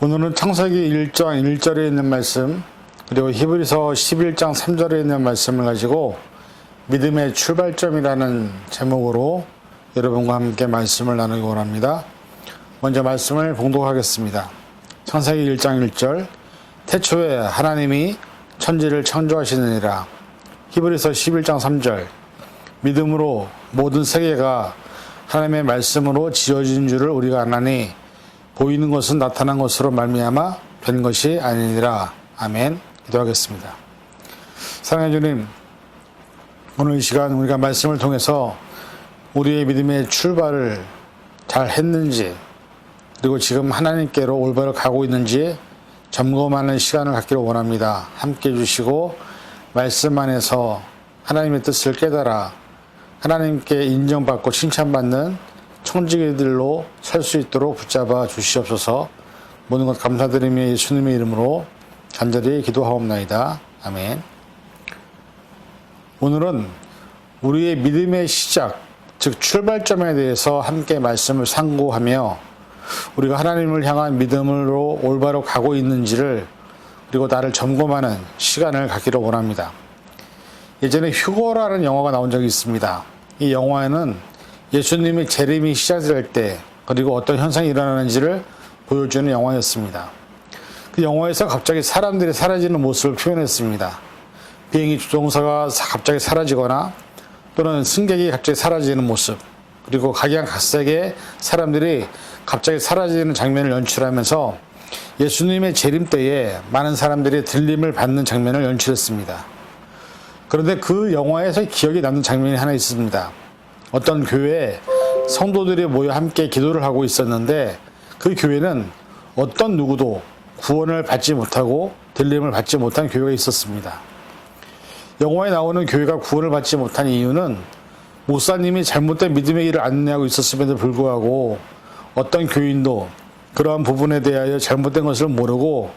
오늘은 창세기 1장 1절에 있는 말씀, 그리고 히브리서 11장 3절에 있는 말씀을 가지고 믿음의 출발점이라는 제목으로 여러분과 함께 말씀을 나누기 원합니다. 먼저 말씀을 봉독하겠습니다. 창세기 1장 1절, 태초에 하나님이 천지를 창조하시느니라. 히브리서 11장 3절, 믿음으로 모든 세계가 하나님의 말씀으로 지어진 줄을 우리가 아나니 보이는 것은 나타난 것으로 말미암아 된 것이 아니니라. 아멘. 기도하겠습니다. 사랑하는 주님, 오늘 이 시간 우리가 말씀을 통해서 우리의 믿음의 출발을 잘 했는지, 그리고 지금 하나님께로 올바로 가고 있는지 점검하는 시간을 갖기를 원합니다. 함께 해주시고 말씀 안에서 하나님의 뜻을 깨달아 하나님께 인정받고 칭찬받는 청지기들로 살 수 있도록 붙잡아 주시옵소서. 모든 것 감사드리며 예수님의 이름으로 간절히 기도하옵나이다. 아멘. 오늘은 우리의 믿음의 시작, 즉 출발점에 대해서 함께 말씀을 상고하며 우리가 하나님을 향한 믿음으로 올바로 가고 있는지를, 그리고 나를 점검하는 시간을 갖기를 원합니다. 예전에 휴거라는 영화가 나온 적이 있습니다. 이 영화에는 예수님의 재림이 시작될 때, 그리고 어떤 현상이 일어나는지를 보여주는 영화였습니다. 그 영화에서 갑자기 사람들이 사라지는 모습을 표현했습니다. 비행기 조종사가 갑자기 사라지거나 또는 승객이 갑자기 사라지는 모습, 그리고 각양각색의 사람들이 갑자기 사라지는 장면을 연출하면서 예수님의 재림 때에 많은 사람들이 들림을 받는 장면을 연출했습니다. 그런데 그 영화에서 기억에 남는 장면이 하나 있습니다. 어떤 교회에 성도들이 모여 함께 기도를 하고 있었는데 그 교회는 어떤 누구도 구원을 받지 못하고 들림을 받지 못한 교회가 있었습니다. 영화에 나오는 교회가 구원을 받지 못한 이유는 목사님이 잘못된 믿음의 길을 안내하고 있었음에도 불구하고 어떤 교인도 그러한 부분에 대하여 잘못된 것을 모르고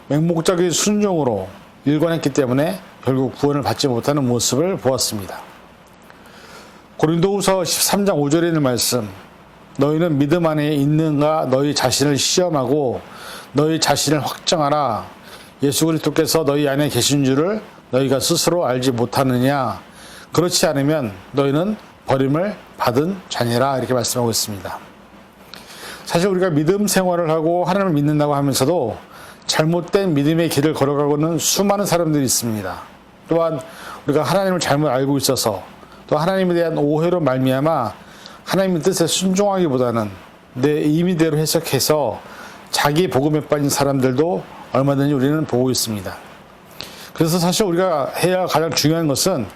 맹목적인 순종으로 일관했기 때문에 결국 구원을 받지 못하는 모습을 보았습니다. 고린도후서 13장 5절에 있는 말씀, 너희는 믿음 안에 있는가 너희 자신을 시험하고 너희 자신을 확정하라. 예수 그리스도께서 너희 안에 계신 줄을 너희가 스스로 알지 못하느냐. 그렇지 않으면 너희는 버림을 받은 자니라. 이렇게 말씀하고 있습니다. 사실 우리가 믿음 생활을 하고 하나님을 믿는다고 하면서도 잘못된 믿음의 길을 걸어가고는 수많은 사람들이 있습니다. 또한 우리가 하나님을 잘못 알고 있어서 또 하나님에 대한 오해로 말미암아 하나님의 뜻에 순종하기보다는 내 임의대로 해석해서 자기 복음에 빠진 사람들도 얼마든지 우리는 보고 있습니다. 그래서 사실 우리가 해야 할 가장 중요한 것은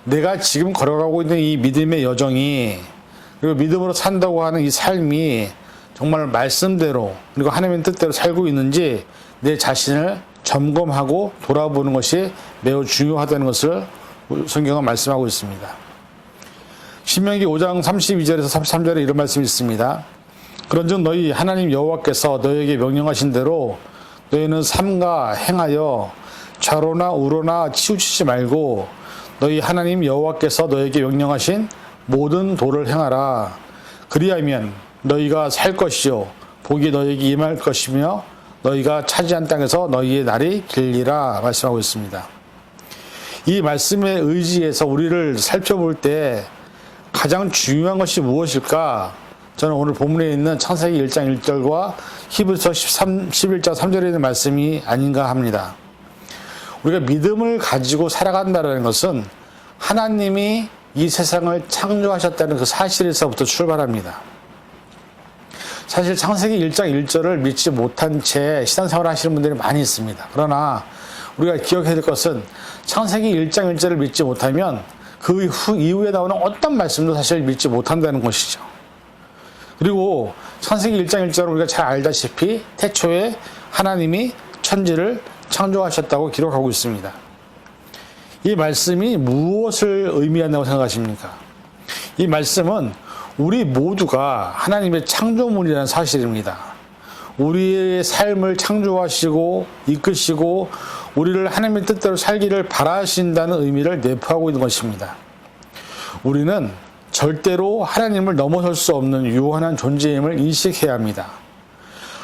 내가 지금 걸어가고 있는 이 믿음의 여정이, 그리고 믿음으로 산다고 하는 이 삶이 정말 말씀대로, 그리고 하나님의 뜻대로 살고 있는지 내 자신을 점검하고 돌아보는 것이 매우 중요하다는 것을 성경은 말씀하고 있습니다. 신명기 5장 32절에서 33절에 이런 말씀이 있습니다. 그런즉 너희 하나님 여호와께서 너희에게 명령하신 대로 너희는 삼가 행하여 좌로나 우로나 치우치지 말고 너희 하나님 여호와께서 너희에게 명령하신 모든 도를 행하라. 그리하면 너희가 살 것이요 복이 너희에게 임할 것이며 너희가 차지한 땅에서 너희의 날이 길리라 말씀하고 있습니다. 이 말씀의 의지에서 우리를 살펴볼 때 가장 중요한 것이 무엇일까? 저는 오늘 본문에 있는 창세기 1장 1절과 히브리서 11장 3절에 있는 말씀이 아닌가 합니다. 우리가 믿음을 가지고 살아간다는 것은 하나님이 이 세상을 창조하셨다는 그 사실에서부터 출발합니다. 사실 창세기 1장 1절을 믿지 못한 채 신앙생활을 하시는 분들이 많이 있습니다. 그러나 우리가 기억해야 될 것은 창세기 1장 1절을 믿지 못하면 그 이후에 나오는 어떤 말씀도 사실 믿지 못한다는 것이죠. 그리고 창세기 1장 1절을 우리가 잘 알다시피 태초에 하나님이 천지를 창조하셨다고 기록하고 있습니다. 이 말씀이 무엇을 의미한다고 생각하십니까? 이 말씀은 우리 모두가 하나님의 창조물이라는 사실입니다. 우리의 삶을 창조하시고 이끄시고 우리를 하나님의 뜻대로 살기를 바라신다는 의미를 내포하고 있는 것입니다. 우리는 절대로 하나님을 넘어설 수 없는 유한한 존재임을 인식해야 합니다.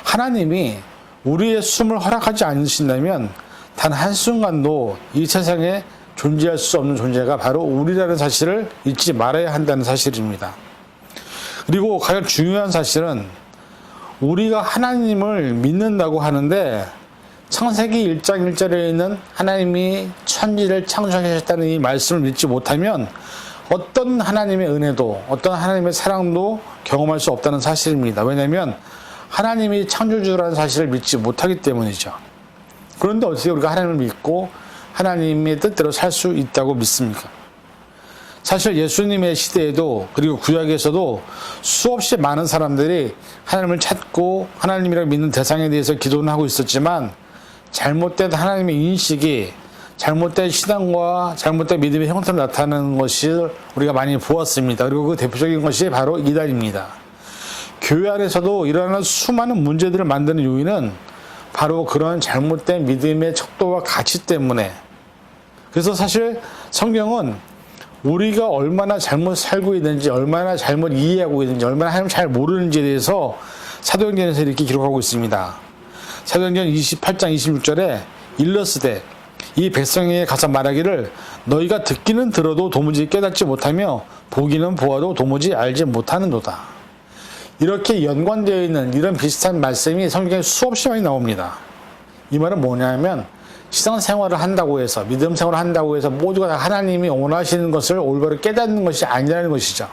하나님이 우리의 숨을 허락하지 않으신다면 단 한순간도 이 세상에 존재할 수 없는 존재가 바로 우리라는 사실을 잊지 말아야 한다는 사실입니다. 그리고 가장 중요한 사실은 우리가 하나님을 믿는다고 하는데 창세기 1장 1절에 있는 하나님이 천지를 창조하셨다는 이 말씀을 믿지 못하면 어떤 하나님의 은혜도 어떤 하나님의 사랑도 경험할 수 없다는 사실입니다. 왜냐하면 하나님이 창조주라는 사실을 믿지 못하기 때문이죠. 그런데 어떻게 우리가 하나님을 믿고 하나님의 뜻대로 살 수 있다고 믿습니까? 사실 예수님의 시대에도 그리고 구약에서도 수없이 많은 사람들이 하나님을 찾고 하나님이라고 믿는 대상에 대해서 기도는 하고 있었지만 잘못된 하나님의 인식이 잘못된 신앙과 잘못된 믿음의 형태로 나타나는 것을 우리가 많이 보았습니다. 그리고 그 대표적인 것이 바로 이단입니다. 교회 안에서도 일어나는 수많은 문제들을 만드는 요인은 바로 그런 잘못된 믿음의 척도와 가치 때문에. 그래서 사실 성경은 우리가 얼마나 잘못 살고 있는지, 얼마나 잘못 이해하고 있는지, 얼마나 하나님을 잘 모르는지에 대해서 사도행전에서 이렇게 기록하고 있습니다. 사도행전 28장 26절에 일러스되 이 백성에게 가서 말하기를 너희가 듣기는 들어도 도무지 깨닫지 못하며 보기는 보아도 도무지 알지 못하는도다. 이렇게 연관되어 있는 이런 비슷한 말씀이 성경에 수없이 많이 나옵니다. 이 말은 뭐냐면 신앙생활을 한다고 해서 믿음 생활을 한다고 해서 모두가 다 하나님이 원하시는 것을 올바로 깨닫는 것이 아니라는 것이죠.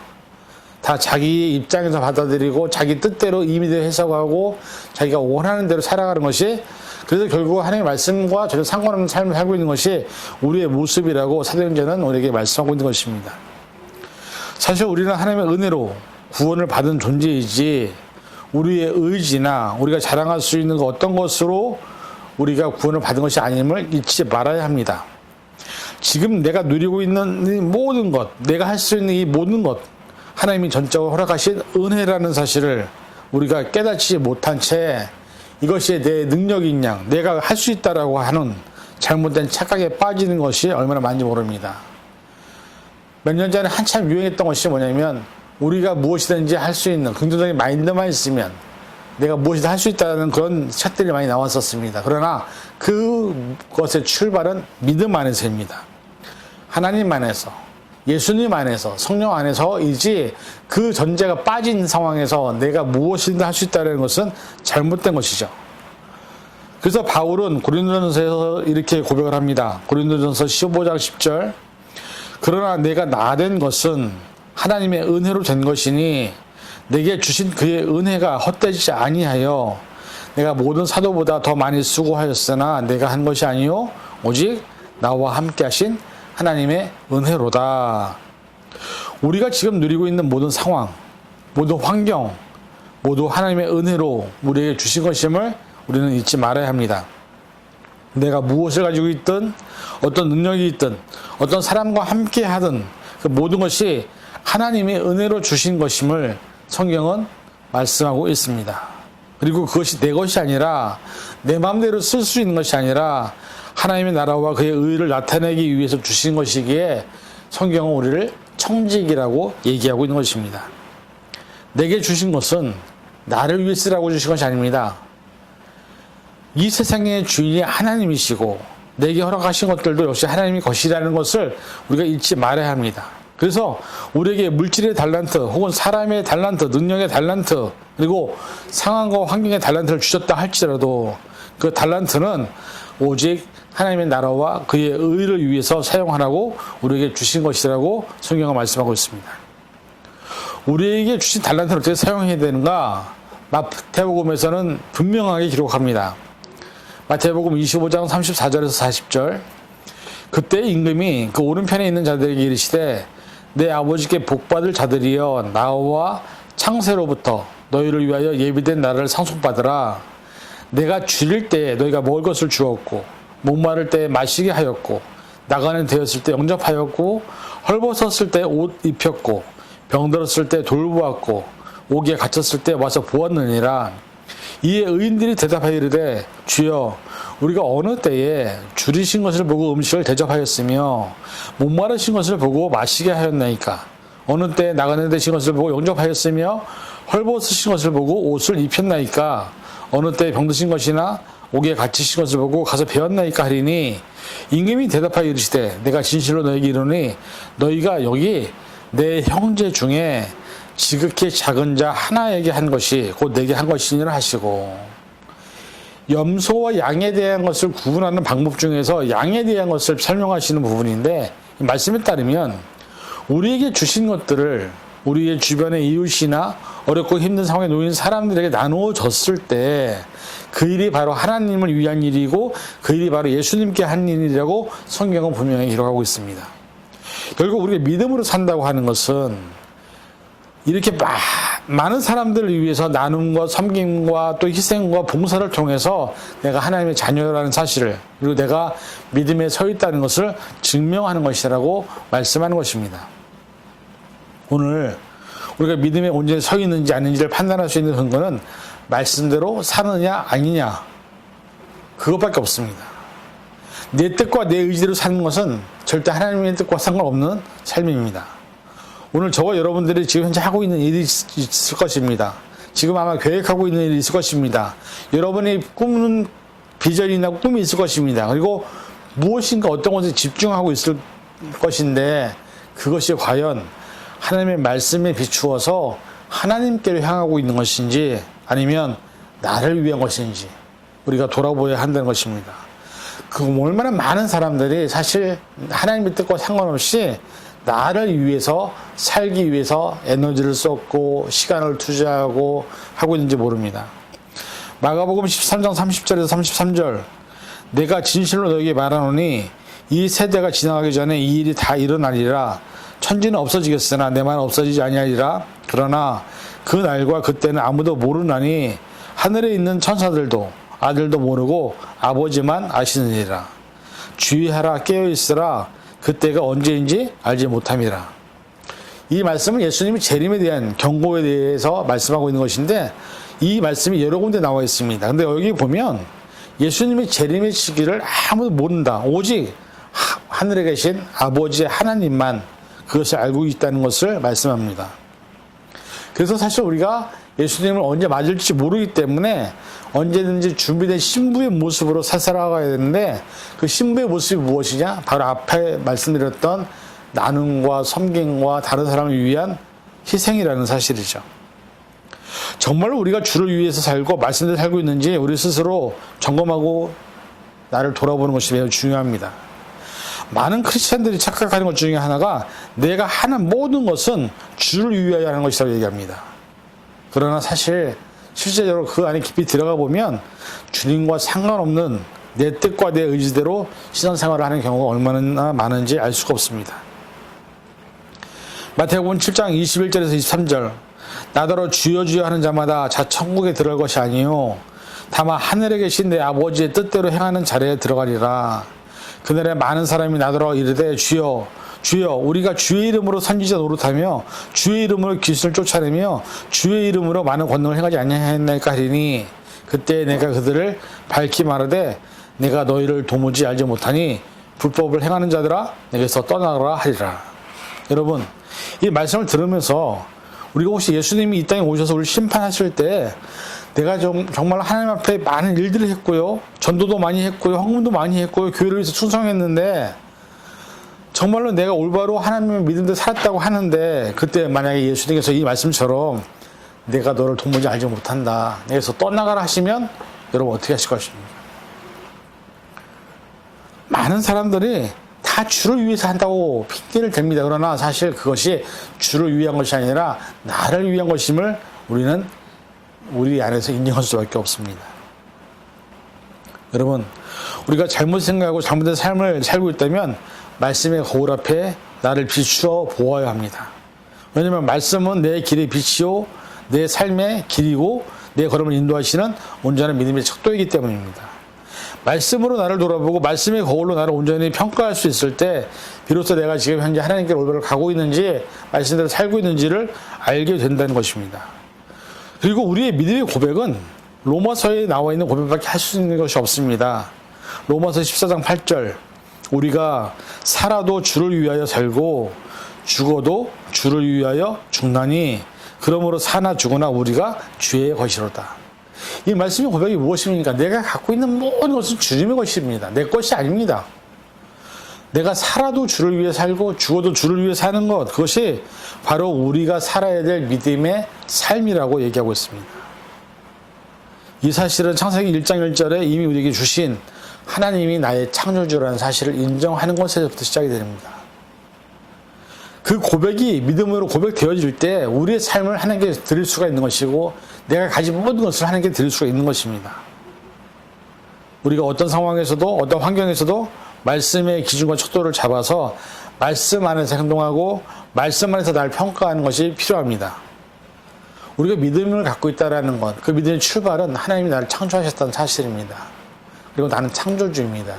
다 자기 입장에서 받아들이고 자기 뜻대로 의미대로 해석하고 자기가 원하는 대로 살아가는 것이, 그래서 결국 하나님의 말씀과 전혀 상관없는 삶을 살고 있는 것이 우리의 모습이라고 사도행전은 우리에게 말씀하고 있는 것입니다. 사실 우리는 하나님의 은혜로 구원을 받은 존재이지 우리의 의지나 우리가 자랑할 수 있는 어떤 것으로 우리가 구원을 받은 것이 아님을 잊지 말아야 합니다. 지금 내가 누리고 있는 이 모든 것, 내가 할 수 있는 이 모든 것, 하나님이 전적으로 허락하신 은혜라는 사실을 우리가 깨닫지 못한 채 이것이 내 능력인 양, 내가 할 수 있다라고 하는 잘못된 착각에 빠지는 것이 얼마나 많은지 모릅니다. 몇 년 전에 한참 유행했던 것이 뭐냐면 우리가 무엇이든지 할 수 있는 긍정적인 마인드만 있으면 내가 무엇이든 할 수 있다는 그런 책들이 많이 나왔었습니다. 그러나 그것의 출발은 믿음 안에서입니다. 하나님 안에서, 예수님 안에서, 성령 안에서이지 그 전제가 빠진 상황에서 내가 무엇이든 할 수 있다는 것은 잘못된 것이죠. 그래서 바울은 고린도전서에서 이렇게 고백을 합니다. 고린도전서 15장 10절 그러나 내가 나된 것은 하나님의 은혜로 된 것이니 내게 주신 그의 은혜가 헛되지 아니하여 내가 모든 사도보다 더 많이 수고하였으나 내가 한 것이 아니요 오직 나와 함께 하신 하나님의 은혜로다. 우리가 지금 누리고 있는 모든 상황, 모든 환경, 모두 하나님의 은혜로 우리에게 주신 것임을 우리는 잊지 말아야 합니다. 내가 무엇을 가지고 있든 어떤 능력이 있든 어떤 사람과 함께 하든 그 모든 것이 하나님의 은혜로 주신 것임을 성경은 말씀하고 있습니다. 그리고 그것이 내 것이 아니라 내 마음대로 쓸 수 있는 것이 아니라 하나님의 나라와 그의 의를 나타내기 위해서 주신 것이기에 성경은 우리를 청직이라고 얘기하고 있는 것입니다. 내게 주신 것은 나를 위해 쓰라고 주신 것이 아닙니다. 이 세상의 주인이 하나님이시고 내게 허락하신 것들도 역시 하나님의 것이라는 것을 우리가 잊지 말아야 합니다. 그래서 우리에게 물질의 달란트 혹은 사람의 달란트, 능력의 달란트 그리고 상황과 환경의 달란트를 주셨다 할지라도 그 달란트는 오직 하나님의 나라와 그의 의를 위해서 사용하라고 우리에게 주신 것이라고 성경은 말씀하고 있습니다. 우리에게 주신 달란트를 어떻게 사용해야 되는가? 마태복음에서는 분명하게 기록합니다. 마태복음 25장 34절에서 40절 그때 임금이 그 오른편에 있는 자들에게 이르시되 내 아버지께 복받을 자들이여 나와 창세로부터 너희를 위하여 예비된 나라를 상속받으라. 내가 줄일 때에 너희가 먹을 것을 주었고 목마를 때에 마시게 하였고 나가는 되었을 때 영접하였고 헐벗었을 때 옷 입혔고 병들었을 때 돌보았고 옥에 갇혔을 때 와서 보았느니라. 이에 의인들이 대답하여 이르되 주여 우리가 어느 때에 줄이신 것을 보고 음식을 대접하였으며 목마르신 것을 보고 마시게 하였나이까. 어느 때에 나가는 되신 것을 보고 영접하였으며 헐벗으신 것을 보고 옷을 입혔나이까. 어느 때 병드신 것이나 옥에 갇히신 것을 보고 가서 배웠나이까 하리니 임금이 대답하여 이르시되 내가 진실로 너에게 이르노니 너희가 여기 내 형제 중에 지극히 작은 자 하나에게 한 것이 곧 내게 한 것이니라 하시고, 염소와 양에 대한 것을 구분하는 방법 중에서 양에 대한 것을 설명하시는 부분인데, 이 말씀에 따르면 우리에게 주신 것들을 우리의 주변의 이웃이나 어렵고 힘든 상황에 놓인 사람들에게 나누어 줬을 때 그 일이 바로 하나님을 위한 일이고 그 일이 바로 예수님께 한 일이라고 성경은 분명히 기록하고 있습니다. 결국 우리가 믿음으로 산다고 하는 것은 이렇게 많은 사람들을 위해서 나눔과 섬김과 또 희생과 봉사를 통해서 내가 하나님의 자녀라는 사실을, 그리고 내가 믿음에 서 있다는 것을 증명하는 것이라고 말씀하는 것입니다. 오늘 우리가 믿음에 온전히 서 있는지 아닌지를 판단할 수 있는 근거는 말씀대로 사느냐 아니냐, 그것밖에 없습니다. 내 뜻과 내 의지대로 사는 것은 절대 하나님의 뜻과 상관없는 삶입니다. 오늘 저와 여러분들이 지금 현재 하고 있는 일이 있을 것입니다. 지금 아마 계획하고 있는 일이 있을 것입니다. 여러분이 꿈은 비전이나 꿈이 있을 것입니다. 그리고 무엇인가 어떤 것에 집중하고 있을 것인데, 그것이 과연 하나님의 말씀에 비추어서 하나님께로 향하고 있는 것인지 아니면 나를 위한 것인지 우리가 돌아보아야 한다는 것입니다. 얼마나 많은 사람들이 사실 하나님의 뜻과 상관없이 나를 위해서 살기 위해서 에너지를 쏟고 시간을 투자하고 하고 있는지 모릅니다. 마가복음 13장 30절에서 33절, 내가 진실로 너에게 말하노니 이 세대가 지나가기 전에 이 일이 다 일어나리라. 천지는 없어지겠으나 내 말은 없어지지 아니하리라. 그러나 그 날과 그때는 아무도 모르나니 하늘에 있는 천사들도 아들도 모르고 아버지만 아시느니라. 주의하라, 깨어있으라. 그때가 언제인지 알지 못함이라. 이 말씀은 예수님이 재림에 대한 경고에 대해서 말씀하고 있는 것인데, 이 말씀이 여러 군데 나와 있습니다. 근데 여기 보면 예수님의 재림의 시기를 아무도 모른다. 오직 하늘에 계신 아버지 하나님만 그것을 알고 있다는 것을 말씀합니다. 그래서 사실 우리가 예수님을 언제 맞을지 모르기 때문에 언제든지 준비된 신부의 모습으로 살아가야 되는데, 그 신부의 모습이 무엇이냐? 바로 앞에 말씀드렸던 나눔과 섬김과 다른 사람을 위한 희생이라는 사실이죠. 정말로 우리가 주를 위해서 살고 말씀대로 살고 있는지 우리 스스로 점검하고 나를 돌아보는 것이 매우 중요합니다. 많은 크리스찬들이 착각하는 것 중에 하나가 내가 하는 모든 것은 주를 위하여 하는 것이라고 얘기합니다. 그러나 사실 실제적으로 그 안에 깊이 들어가 보면 주님과 상관없는 내 뜻과 내 의지대로 신앙생활을 하는 경우가 얼마나 많은지 알 수가 없습니다. 마태복음 7장 21절에서 23절, 나더러 주여 주여 하는 자마다 자 천국에 들어갈 것이 아니요 다만 하늘에 계신 내 아버지의 뜻대로 행하는 자리에 들어가리라. 그날에 많은 사람이 나더러 이르되 주여 주여 우리가 주의 이름으로 선지자 노릇하며 주의 이름으로 귀신을 쫓아내며 주의 이름으로 많은 권능을 행하지 아니하였나이까 하리니, 그때 내가 그들을 밝히 말하되 내가 너희를 도무지 알지 못하니 불법을 행하는 자들아 내게서 떠나가라 하리라. 여러분, 이 말씀을 들으면서 우리가 혹시 예수님이 이 땅에 오셔서 우리를 심판하실 때 내가 정말 하나님 앞에 많은 일들을 했고요, 전도도 많이 했고요, 헌금도 많이 했고요, 교회를 위해서 충성했는데 정말로 내가 올바로 하나님의 믿음대로 살았다고 하는데, 그때 만약에 예수님께서 이 말씀처럼 내가 너를 도무지 알지 못한다, 내게서 떠나가라 하시면 여러분 어떻게 하실 것입니까? 많은 사람들이 다 주를 위해서 한다고 핑계를 댑니다. 그러나 사실 그것이 주를 위한 것이 아니라 나를 위한 것임을 우리는 우리 안에서 인정할 수밖에 없습니다. 여러분, 우리가 잘못 생각하고 잘못된 삶을 살고 있다면 말씀의 거울 앞에 나를 비추어 보아야 합니다. 왜냐하면 말씀은 내 길의 빛이요 내 삶의 길이고 내 걸음을 인도하시는 온전한 믿음의 척도이기 때문입니다. 말씀으로 나를 돌아보고 말씀의 거울로 나를 온전히 평가할 수 있을 때 비로소 내가 지금 현재 하나님께로 올바로 가고 있는지 말씀대로 살고 있는지를 알게 된다는 것입니다. 그리고 우리의 믿음의 고백은 로마서에 나와 있는 고백밖에 할 수 있는 것이 없습니다. 로마서 14장 8절, 우리가 살아도 주를 위하여 살고 죽어도 주를 위하여 죽나니 그러므로 사나 죽으나 우리가 주의 것이로다. 이 말씀의 고백이 무엇입니까? 내가 갖고 있는 모든 것은 주님의 것입니다. 내 것이 아닙니다. 내가 살아도 주를 위해 살고 죽어도 주를 위해 사는 것, 그것이 바로 우리가 살아야 될 믿음의 삶이라고 얘기하고 있습니다. 이 사실은 창세기 1장 1절에 이미 우리에게 주신 하나님이 나의 창조주라는 사실을 인정하는 것에서부터 시작이 됩니다. 그 고백이 믿음으로 고백되어질 때 우리의 삶을 하나님께 드릴 수가 있는 것이고 내가 가진 모든 것을 하나님께 드릴 수가 있는 것입니다. 우리가 어떤 상황에서도 어떤 환경에서도 말씀의 기준과 척도를 잡아서 말씀 안에서 행동하고 말씀 안에서 나를 평가하는 것이 필요합니다. 우리가 믿음을 갖고 있다는 것, 그 믿음의 출발은 하나님이 나를 창조하셨다는 사실입니다. 그리고 나는 창조주입니다.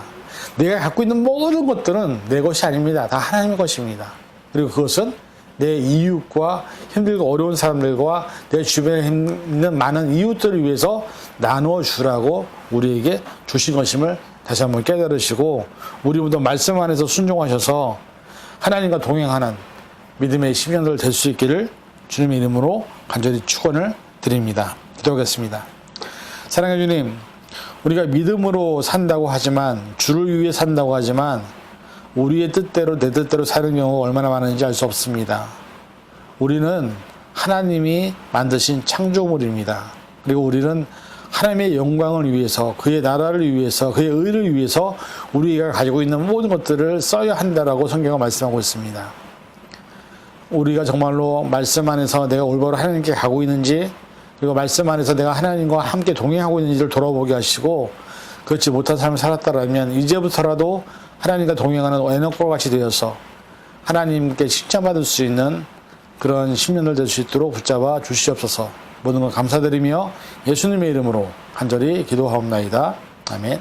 내가 갖고 있는 모든 것들은 내 것이 아닙니다. 다 하나님의 것입니다. 그리고 그것은 내 이웃과 힘들고 어려운 사람들과 내 주변에 있는 많은 이웃들을 위해서 나누어 주라고 우리에게 주신 것임을 다시 한번 깨달으시고 우리 모두 말씀 안에서 순종하셔서 하나님과 동행하는 믿음의 10년들 될 수 있기를 주님의 이름으로 간절히 축원을 드립니다. 기도하겠습니다. 사랑해 주님, 우리가 믿음으로 산다고 하지만 주를 위해 산다고 하지만 우리의 뜻대로 내 뜻대로 사는 경우가 얼마나 많은지 알 수 없습니다. 우리는 하나님이 만드신 창조물입니다. 그리고 우리는 하나님의 영광을 위해서, 그의 나라를 위해서, 그의 의를 위해서 우리가 가지고 있는 모든 것들을 써야 한다라고 성경은 말씀하고 있습니다. 우리가 정말로 말씀 안에서 내가 올바로 하나님께 가고 있는지, 그리고 말씀 안에서 내가 하나님과 함께 동행하고 있는지를 돌아보게 하시고, 그렇지 못한 삶을 살았다라면 이제부터라도 하나님과 동행하는 에녹과 같이 되어서 하나님께 칭찬받을 수 있는 그런 10년을 될 수 있도록 붙잡아 주시옵소서. 모든 걸 감사드리며 예수님의 이름으로 간절히 기도하옵나이다. 아멘.